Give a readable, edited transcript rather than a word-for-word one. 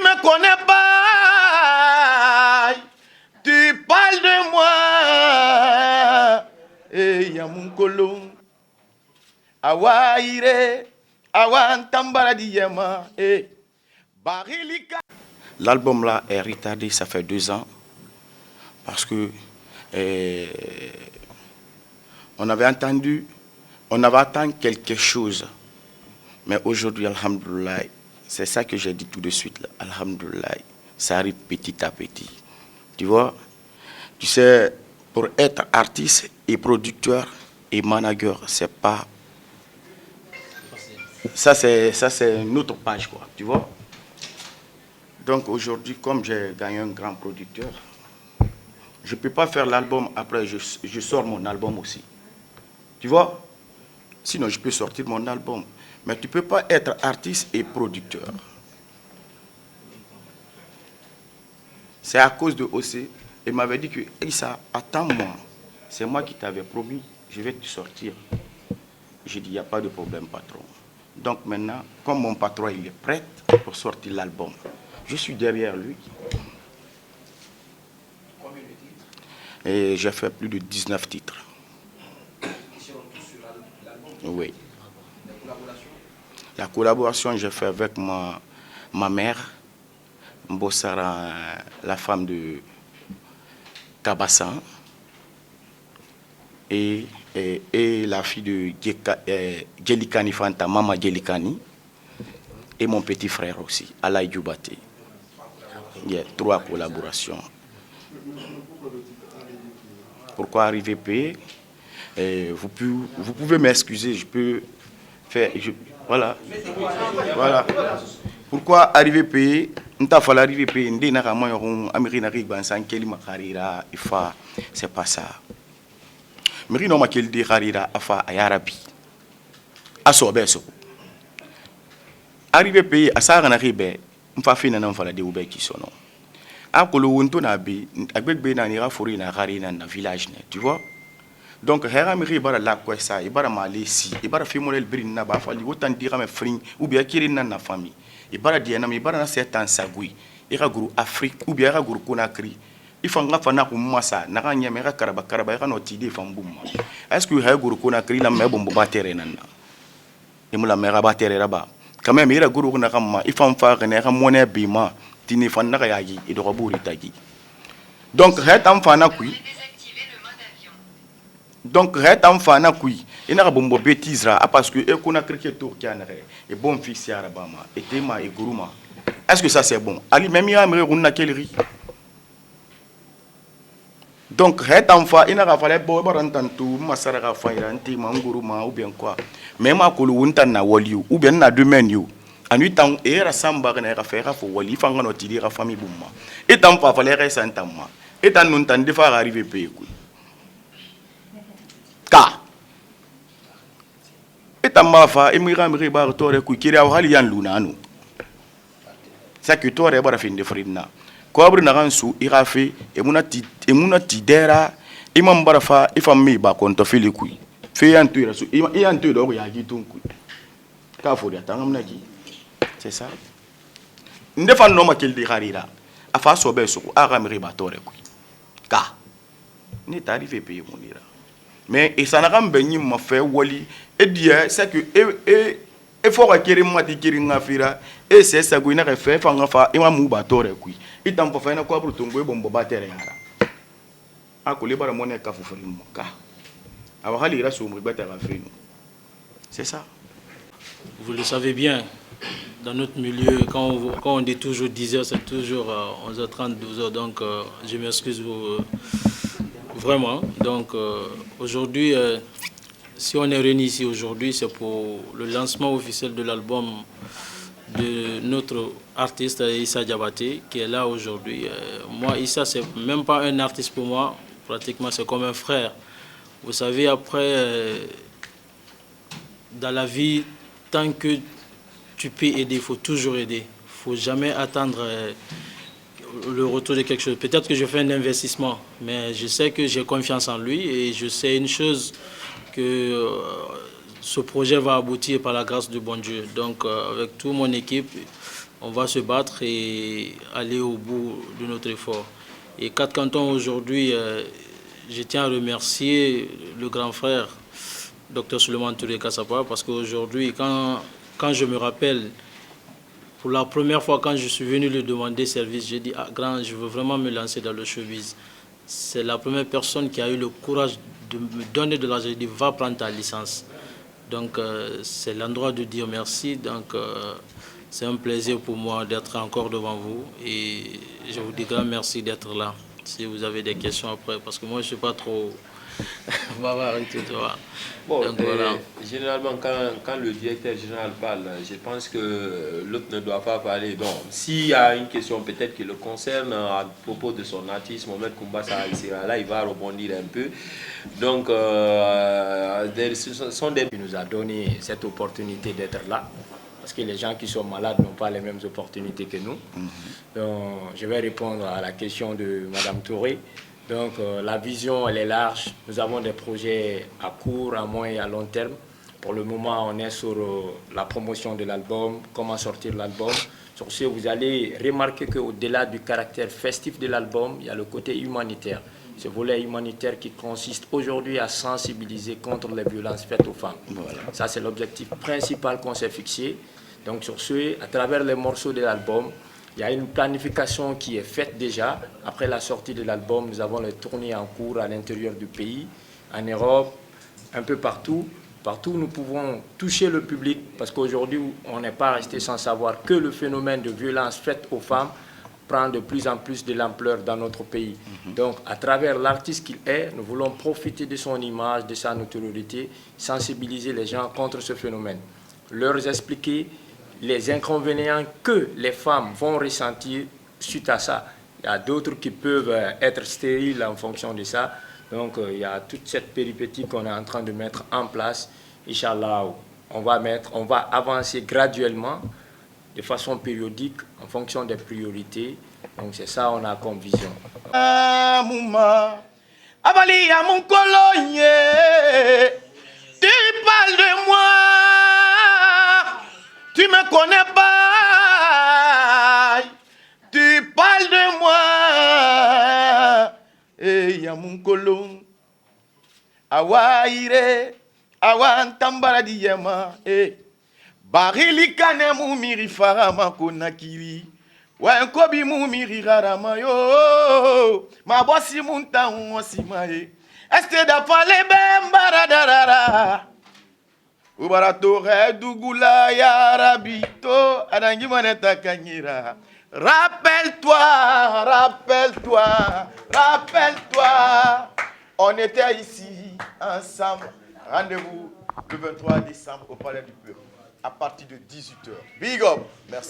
me connais pas, tu parles de moi. Eh, Yamunkolo, Awa ire, Awa ntambara diyema, eh, Barilika. L'album là est retardé, ça fait 2 ans, parce que on avait attendu quelque chose. Mais aujourd'hui, alhamdoulilah, c'est ça que j'ai dit tout de suite, là, alhamdoulilah, ça arrive petit à petit. Tu vois, tu sais, pour être artiste et producteur et manager, c'est pas... Ça, c'est une autre page, quoi, tu vois. Donc aujourd'hui, comme j'ai gagné un grand producteur, je ne peux pas faire l'album, après je sors mon album aussi. Tu vois? Sinon, je peux sortir mon album. Mais tu ne peux pas être artiste et producteur. C'est à cause de OC. Il m'avait dit que, Issa, attends-moi. C'est moi qui t'avais promis, je vais te sortir. J'ai dit, il n'y a pas de problème, patron. Donc maintenant, comme mon patron il est prêt pour sortir l'album, je suis derrière lui. Combien de titres? Et j'ai fait plus de 19 titres. Ils seront tous sur l'album? Oui. La collaboration? La collaboration, j'ai fait avec ma mère, Mbossara, la femme de Kabassan, et la fille de Djelikani Fanta, Mama Djelikani, et mon petit frère aussi, Alaï Djoubate. Il y a 3 collaborations. Pourquoi arriver payé? Vous pouvez m'excuser, je peux faire... Voilà. Pourquoi arriver payé? C'est pas ça. Mirino makel di harira afa ayarabi. Aso beso. Arrivé pays asara na ribe mfa fina na mfala de ube kisono. Akolo wonto na bi agbegbe na nira fori na harina na village ne, tu vois? Donc hera mi bara la kwesa ibara malesi ibara fimolel brin na ba fali wotan dira me frin ou bien kirin na famille. Ibara di na mi bara na setan sagui. Ira guru Afrique ou bien ira guru Conakry. Il faut que fana kumasa na kanya mera karaba ya no tidi fambuma. Est-ce que hay guru Conakry la me bombo batere nanna? Imula mera batere raba. Quand même ira guru na kama il faut faire ne ka monnaie bima tini fana ka yaji e do buri tagi. Donc het am fana kui. Donc het am fana kui. Ina ka bombo betizra parce que e Conakry ke tour kana e bon fils ya rabama e tema e guruma. Est-ce que ça c'est bon? Ali même ya me runa kelri. Donc, cet enfant, il n'a pas fallu que masara faïra anti manguru ma ou bien quoi. Même à Kulu na wali ou bien na domaine you. En 8 ans, et la samba na faire pour wali fanga no tidi la famille bouma. Et tant pas fallu rester en temps. Et tant non tant de faire arriver payer. Ka. Et tant ma fa emira mi ba tore ku kiri aw hali yan lunanu. C'est que toi reba fin de fridna. Kobri na gansu irafe emuna tidera imam barafa ifammi ba konto fili kui fe yantu ira su yantu do ya gitu kui ka fo dia tangam na ki c'est ça ndefa no makel di harira afa so be su aga mi riba tore kui ka ni tarife pe monira mais et ça n'a pas benyi ma fait wali et dia c'est que e faut que mati kiri ngafira e c'est ça go ina fait fanga fa imam ba tore kui itam fa na ko brutungo bombo batere yara akole bara mona ka fufuri moka awa hali ira so mo batera fenu. C'est ça. Vous le savez bien, dans notre milieu, quand on dit toujours 10 heures, c'est toujours 11h30, 12h. Donc, je m'excuse vraiment. Donc, aujourd'hui, si on est réunis ici aujourd'hui, c'est pour le lancement officiel de l'album de notre artiste Issa Diabaté, qui est là aujourd'hui. Moi, Issa, c'est même pas un artiste pour moi. Pratiquement, c'est comme un frère. Vous savez, après, dans la vie, tant que tu peux aider, il faut toujours aider. Il ne faut jamais attendre le retour de quelque chose. Peut-être que je fais un investissement, mais je sais que j'ai confiance en lui et je sais une chose, que ce projet va aboutir par la grâce du bon Dieu. Donc, avec toute mon équipe, on va se battre et aller au bout de notre effort. Et 4 cantons aujourd'hui, je tiens à remercier le grand frère, Dr Souleymane Touré Kassapa, parce qu'aujourd'hui, quand je me rappelle, pour la première fois, quand je suis venu lui demander service, j'ai dit, ah, grand, je veux vraiment me lancer dans le showbiz. C'est la première personne qui a eu le courage de me donner de l'argent. J'ai dit, va prendre ta licence. Donc, c'est l'endroit de dire merci. Donc, c'est un plaisir pour moi d'être encore devant vous. Et je vous dis grand merci d'être là. Si vous avez des questions après, parce que moi, je ne suis pas trop bavard et tout. Bon, donc, voilà. Généralement, quand le directeur général parle, je pense que l'autre ne doit pas parler. Donc, s'il y a une question peut-être qui le concerne à propos de son artiste, Mohamed Koumbassa, là, il va rebondir un peu. Donc, ce sont des... qui nous a donné cette opportunité d'être là. Parce que les gens qui sont malades n'ont pas les mêmes opportunités que nous. Donc, je vais répondre à la question de Mme Touré. Donc, la vision, elle est large. Nous avons des projets à court, à moyen et à long terme. Pour le moment, on est sur la promotion de l'album, comment sortir l'album. Sur ce, vous allez remarquer qu'au-delà du caractère festif de l'album, il y a le côté humanitaire. Ce volet humanitaire qui consiste aujourd'hui à sensibiliser contre les violences faites aux femmes. Voilà. Ça, c'est l'objectif principal qu'on s'est fixé. Donc, sur ce, à travers les morceaux de l'album, il y a une planification qui est faite déjà. Après la sortie de l'album, nous avons les tournées en cours à l'intérieur du pays, en Europe, un peu partout. Partout, nous pouvons toucher le public parce qu'aujourd'hui, on n'est pas resté sans savoir que le phénomène de violence faite aux femmes prend de plus en plus de l'ampleur dans notre pays. Donc, à travers l'artiste qu'il est, nous voulons profiter de son image, de sa notoriété, sensibiliser les gens contre ce phénomène. Leur expliquer les inconvénients que les femmes vont ressentir suite à ça. Il y a d'autres qui peuvent être stériles en fonction de ça. Donc, il y a toute cette péripétie qu'on est en train de mettre en place. Inch'Allah, on va avancer graduellement, de façon périodique, en fonction des priorités. Donc, c'est ça on a comme vision. Tu parles de moi, tu me connais pas, tu parles de moi. Eh, ya mon colon, awaire, awantambara diyema, eh. Barili kane mumiri farama konakiri, wankobi mumiri harama yo, ma bosi munta unwasimaye, este da pale bembaradara. Ubarato redugula ya rabito, adangi maneta kanyira. Rappelle-toi, rappelle-toi, rappelle-toi, on était ici ensemble. Rendez-vous le 23 décembre au Palais du Peuple à partir de 18h. Big up, merci.